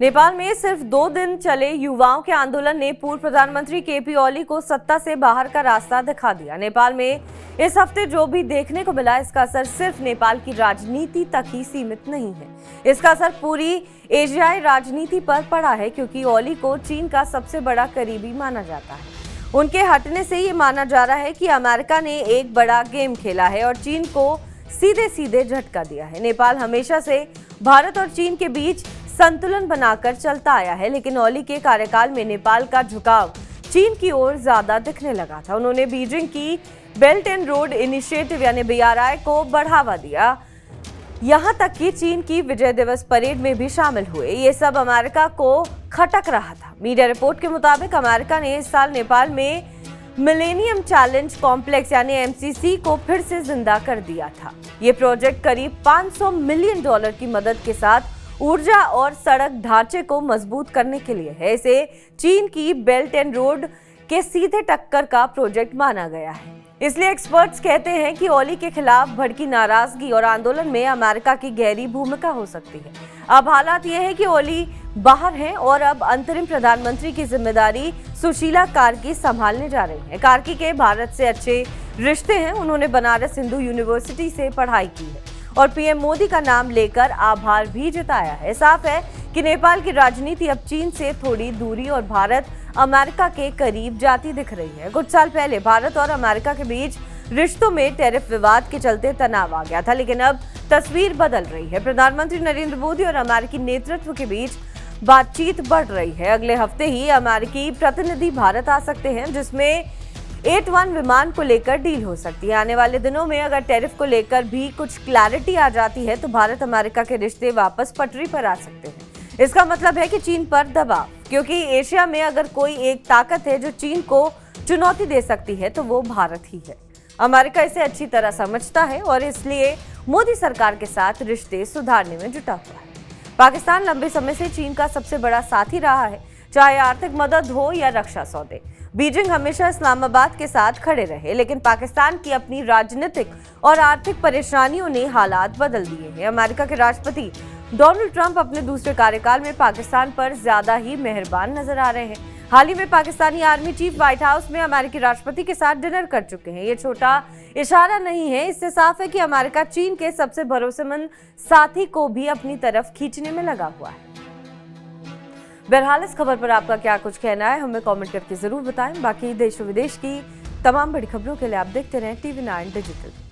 नेपाल में सिर्फ 2 दिन चले युवाओं के आंदोलन ने पूर्व प्रधानमंत्री केपी ओली को सत्ता से बाहर का रास्ता दिखा दिया। नेपाल में इस हफ्ते जो भी देखने को मिला, इसका असर सिर्फ नेपाल की राजनीति तक ही सीमित नहीं है। इसका असर पूरी एशियाई राजनीति पर पड़ा है, क्योंकि ओली को चीन का सबसे बड़ा करीबी माना जाता है। उनके हटने से ये माना जा रहा है कि अमेरिका ने एक बड़ा गेम खेला है और चीन को सीधे सीधे झटका दिया है। नेपाल हमेशा से भारत और चीन के बीच संतुलन बनाकर चलता आया है, लेकिन ओली के कार्यकाल में नेपाल का झुकाव चीन की ओर ज्यादा दिखने लगा था। उन्होंने बीजिंग की बेल्ट एंड रोड इनिशिएटिव यानी BRI को बढ़ावा दिया, यहां तक कि चीन की विजय दिवस परेड में भी शामिल हुए। ये सब अमेरिका को खटक रहा था। मीडिया रिपोर्ट के मुताबिक अमेरिका ने इस साल नेपाल में मिलेनियम चैलेंज कॉम्प्लेक्स यानी MCC को फिर से जिंदा कर दिया था। ये प्रोजेक्ट करीब $500 मिलियन की मदद के साथ ऊर्जा और सड़क ढांचे को मजबूत करने के लिए है। इसे चीन की बेल्ट एंड रोड के सीधे टक्कर का प्रोजेक्ट माना गया है। इसलिए एक्सपर्ट्स कहते हैं कि ओली के खिलाफ भड़की नाराजगी और आंदोलन में अमेरिका की गहरी भूमिका हो सकती है। अब हालात ये है कि ओली बाहर हैं और अब अंतरिम प्रधानमंत्री की जिम्मेदारी सुशीला कार्की संभालने जा रही हैं। कार्की के भारत से अच्छे रिश्ते हैं। उन्होंने बनारस हिंदू यूनिवर्सिटी से पढ़ाई की है और PM मोदी का नाम लेकर आभार भी जताया है। साफ है कि नेपाल की राजनीति अब चीन से थोड़ी दूरी और भारत अमेरिका के करीब जाती दिख रही है। कुछ साल पहले भारत और अमेरिका के बीच रिश्तों में टैरिफ विवाद के चलते तनाव आ गया था, लेकिन अब तस्वीर बदल रही है। प्रधानमंत्री नरेंद्र मोदी और अमेरिकी नेतृत्व के बीच बातचीत बढ़ रही है। अगले हफ्ते ही अमेरिकी प्रतिनिधि भारत आ सकते हैं, जिसमें 81 विमान को लेकर डील हो सकती है। आने वाले दिनों में अगर टैरिफ को लेकर भी कुछ क्लैरिटी आ जाती है तो भारत अमेरिका के रिश्ते वापस पटरी पर आ सकते हैं। इसका मतलब है कि चीन पर दबाव, क्योंकि एशिया में अगर कोई एक ताकत है जो चीन को चुनौती दे सकती है तो वो भारत ही है। अमेरिका इसे अच्छी तरह समझता है और इसलिए मोदी सरकार के साथ रिश्ते सुधारने में जुटा हुआ है। पाकिस्तान लंबे समय से चीन का सबसे बड़ा साथी रहा है, चाहे आर्थिक मदद हो या रक्षा सौदे। बीजिंग हमेशा इस्लामाबाद के साथ खड़े रहे, लेकिन पाकिस्तान की अपनी राजनीतिक और आर्थिक परेशानियों ने हालात बदल दिए हैं। अमेरिका के राष्ट्रपति डोनाल्ड ट्रंप अपने दूसरे कार्यकाल में पाकिस्तान पर ज्यादा ही मेहरबान नजर आ रहे हैं। हाल ही में Pakistani army chief white house में अमेरिकी राष्ट्रपति के साथ डिनर कर चुके हैं। ये छोटा इशारा नहीं है, इससे साफ है कि अमेरिका चीन के सबसे भरोसेमंद साथी को भी अपनी तरफ खींचने में लगा हुआ है। बहरहाल इस खबर पर आपका क्या कुछ कहना है, हमें कमेंट करके जरूर बताएं। बाकी देश और विदेश की तमाम बड़ी खबरों के लिए आप देखते रहें TV9 डिजिटल।